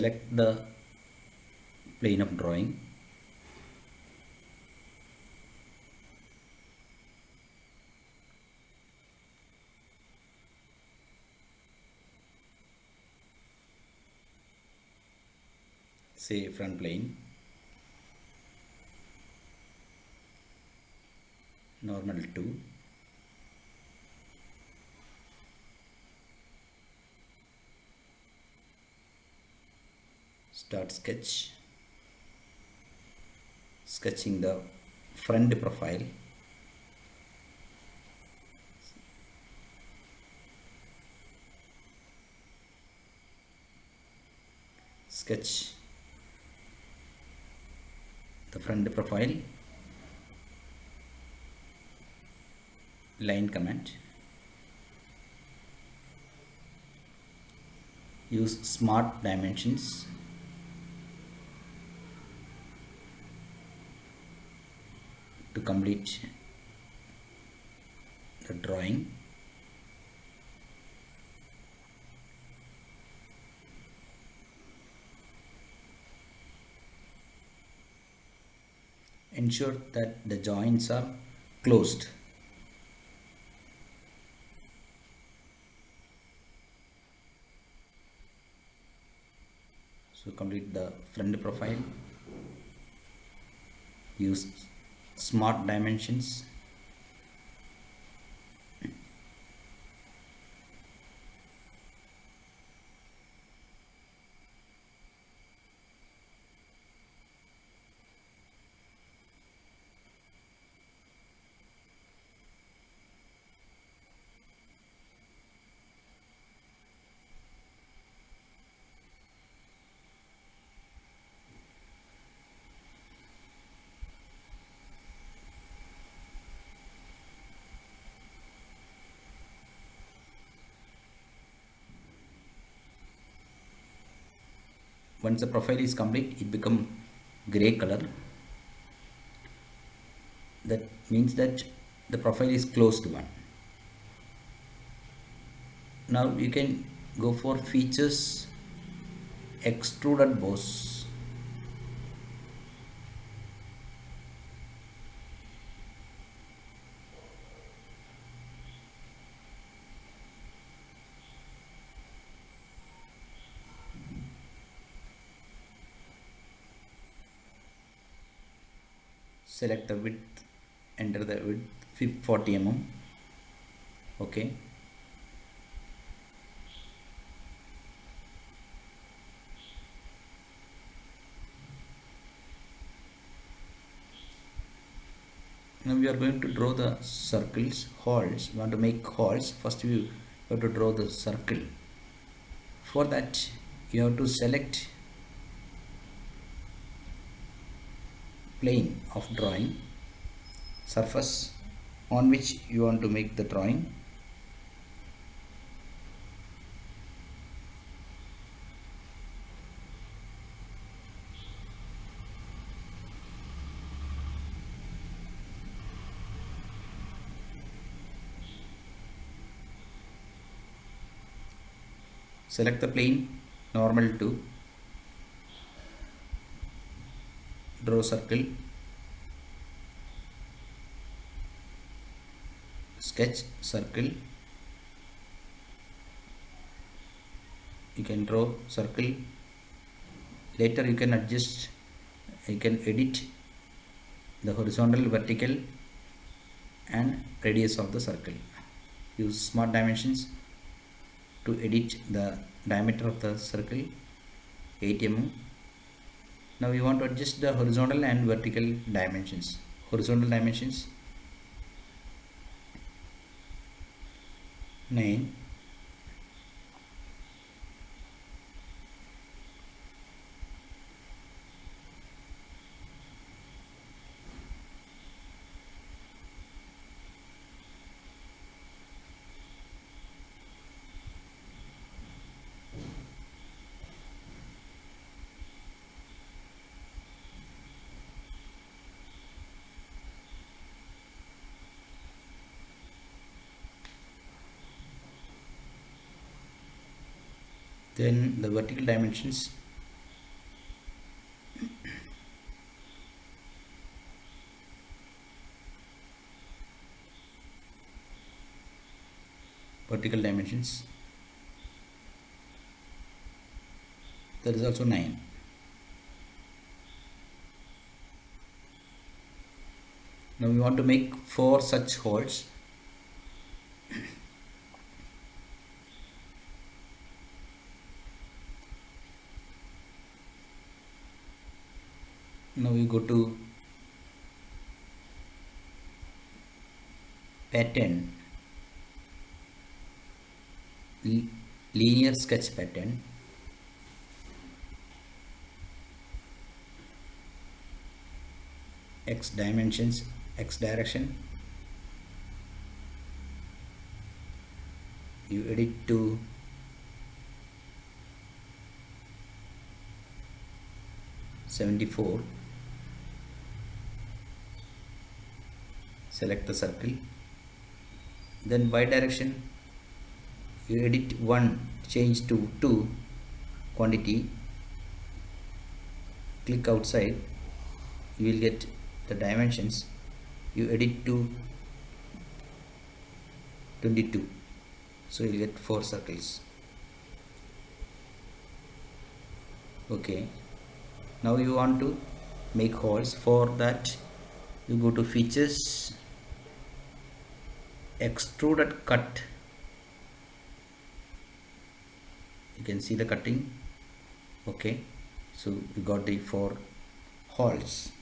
Select the plane of drawing. Say front plane, normal to, start sketch, sketching the front profile. Sketch the front profile, line command. Use smart dimensions to complete the drawing. Ensure that the joints are closed. So complete the front profile. Use smart dimensions. Once the profile is complete, it become gray color. That means that the profile is closed one. Now you can go for features, extruded boss. Select the width, enter the width 40 mm. Okay. Now we are going to draw the circles, holes. We want to make holes. First you have to draw the circle. For that you have to select plane of drawing, surface on which you want to make the drawing. Select the plane, normal to, draw circle, sketch circle. You can draw circle. Later you can adjust, you can edit the horizontal, vertical and radius of the circle. Use smart dimensions to edit the diameter of the circle 8 mm. Now we want to adjust the horizontal and vertical dimensions. Horizontal dimensions 9, then the vertical dimensions Vertical dimensions, there is also 9. Now we want to make 4 such holes. Now we go to pattern, linear sketch pattern. X dimensions, X direction. You edit to '74. Select the circle. Then Y direction, you edit 1, change to 2 quantity. Click outside, you will get the dimensions. You edit to 22, so you will get 4 circles. Okay, now you want to make holes. For that, you go to features, extruded cut. You can see the cutting. Okay, so we got the 4 holes.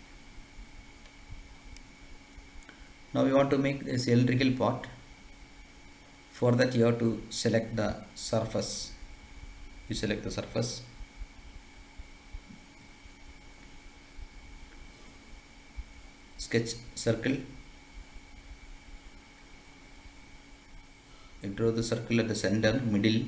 Now we want to make a cylindrical part. For that, you have to select the surface. You select the surface. Sketch circle. You draw the circle at the center, middle.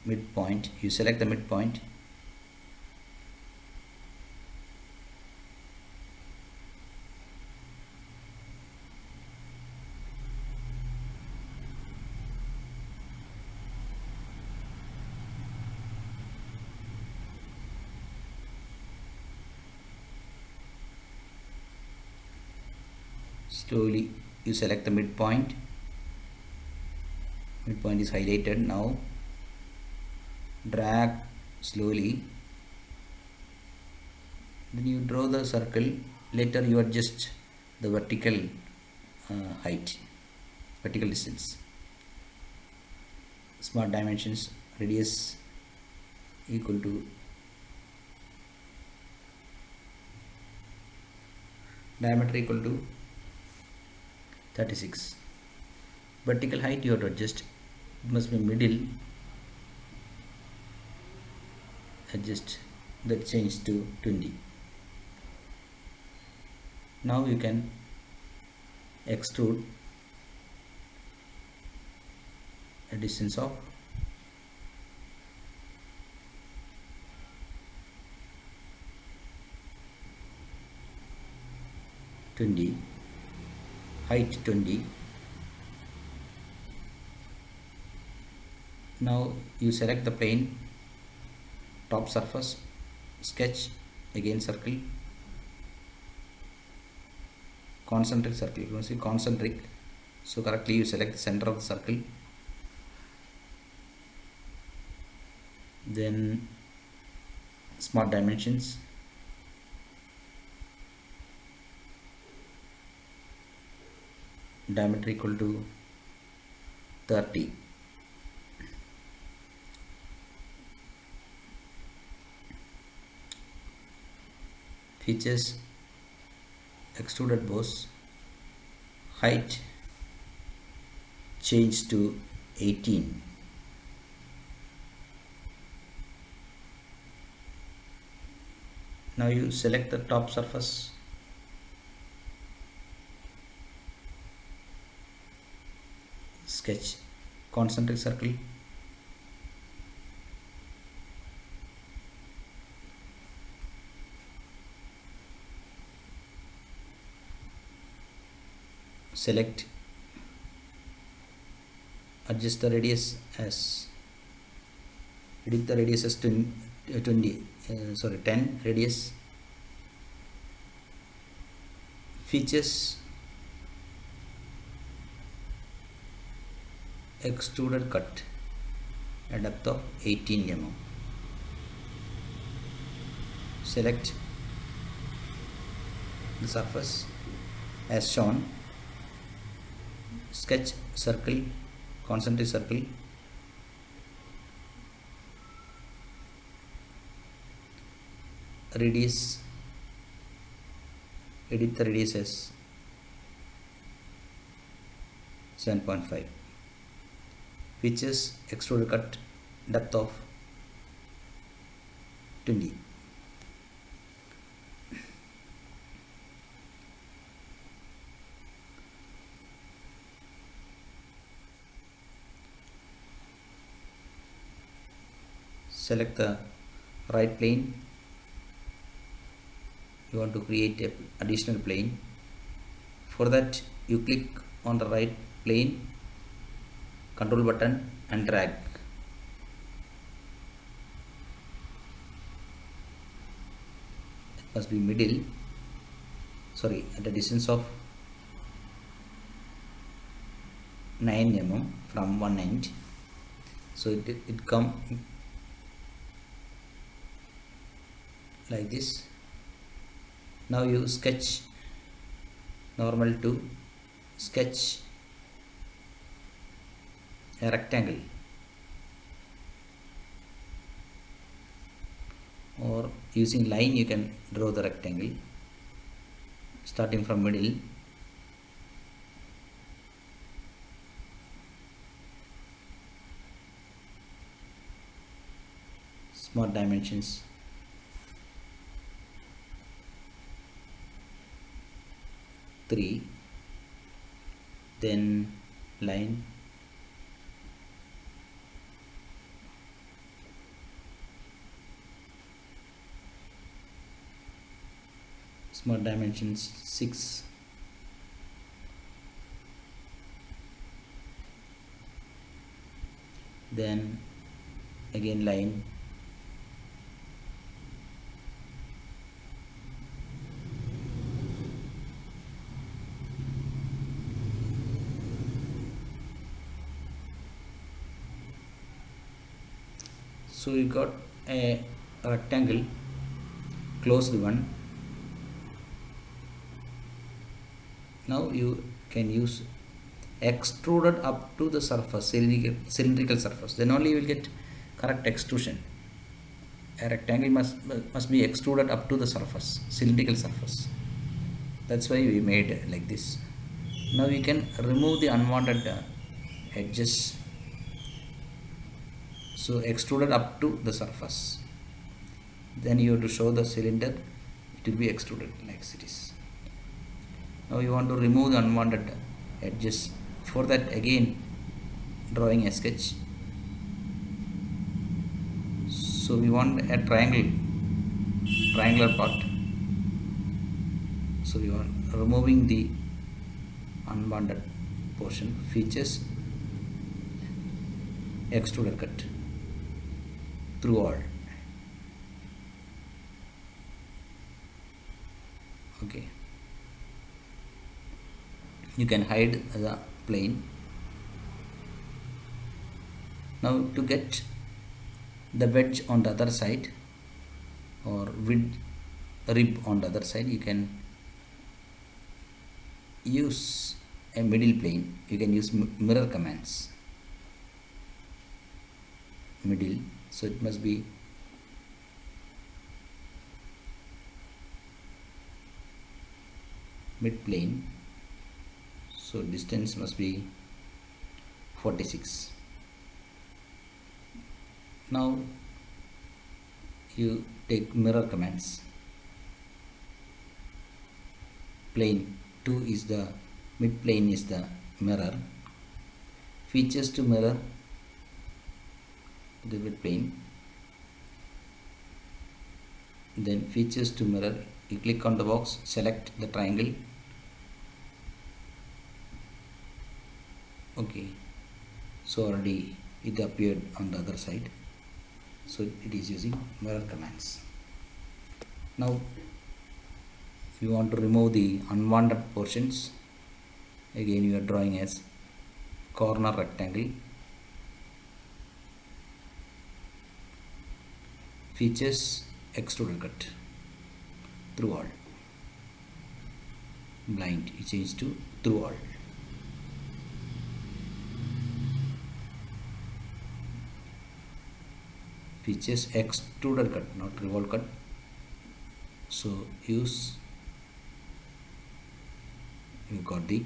Midpoint. You select the midpoint. Slowly you select the midpoint. Midpoint is highlighted. Now drag slowly, then you draw the circle. Later you adjust the vertical height, vertical distance. Smart dimensions, radius equal to diameter equal to 36. Vertical height you have to adjust. It must be middle. Adjust that, change to 20. Now you can extrude a distance of 20, height 20. Now you select the plane, top surface, sketch, again circle, concentric circle. You must see concentric, so correctly you select the center of the circle. Then smart dimensions, diameter equal to 30. Features, extruded boss, height change to 18. Now you select the top surface, sketch concentric circle, select, adjust the radius as, edit the radius as 10 radius. Features, extruded cut, a depth of 18 mm. Select the surface as shown, sketch circle, concentric circle, radius, edit the radius as 7.5. Features, extruded cut, depth of 20. Select the right plane. You want to create an additional plane. For that, you click on the right plane, control button, and drag. It must be middle, at a distance of 9 mm from one end. So it come like this. Now you sketch normal to sketch a rectangle, or using line you can draw the rectangle starting from middle. Smart dimensions, three, then line, smart dimensions 6, then again line, so you got a rectangle, closed one. Now you can use extruded up to the surface, cylindrical surface, then only you will get correct extrusion. A rectangle must be extruded up to the surface, cylindrical surface. That's why we made like this. Now we can remove the unwanted edges. So extruded up to the surface, then you have to show the cylinder, it will be extruded like it is. Now you want to remove the unwanted edges. For that, again drawing a sketch. So we want a triangular part. So we want removing the unwanted portion. Features, extruded cut through all. Okay. You can hide the plane. Now to get the wedge on the other side, or rib on the other side, you can use a middle plane. You can use mirror commands. Middle, so it must be mid plane, so distance must be 46. Now you take mirror commands. Plane 2 is the mid plane, is the mirror. Features to mirror the mid plane. Then features to mirror, you click on the box, select the triangle, Okay, so already it appeared on the other side, so it is using mirror commands. Now if you want to remove the unwanted portions, again you are drawing as corner rectangle, features extruded cut through all, blind you change to through all, features extruded cut not revolve cut, so use, you got the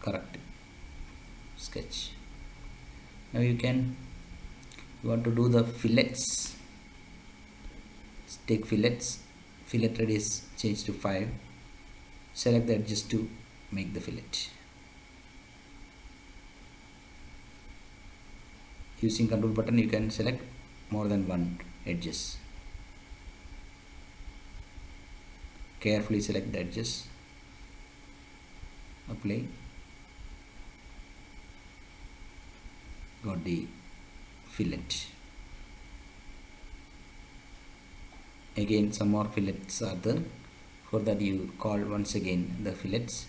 correct sketch. Now you want to do the fillets, take fillets, fillet radius change to 5, select the edges to make the fillet. Using control button you can select more than one edges, carefully select the edges, apply, got the fillet. Again some more fillets are there, for that you call once again the fillets,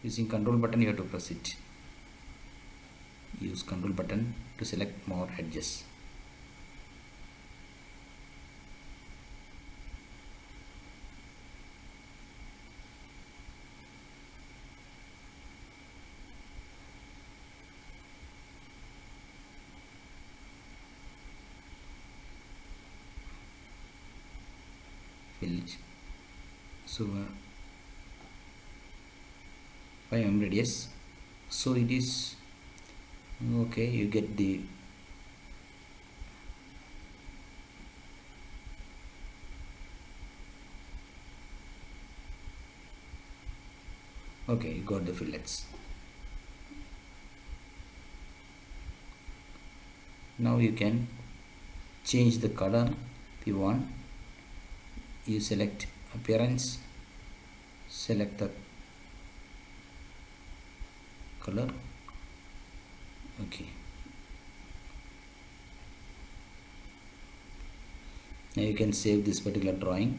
using control button you have to press it, use control button to select more edges. Fillet, so 5 mm radius, so it is okay, you get the okay, you got the fillets. Now you can change the color if you want, you select appearance, select the color, okay. Now you can save this particular drawing.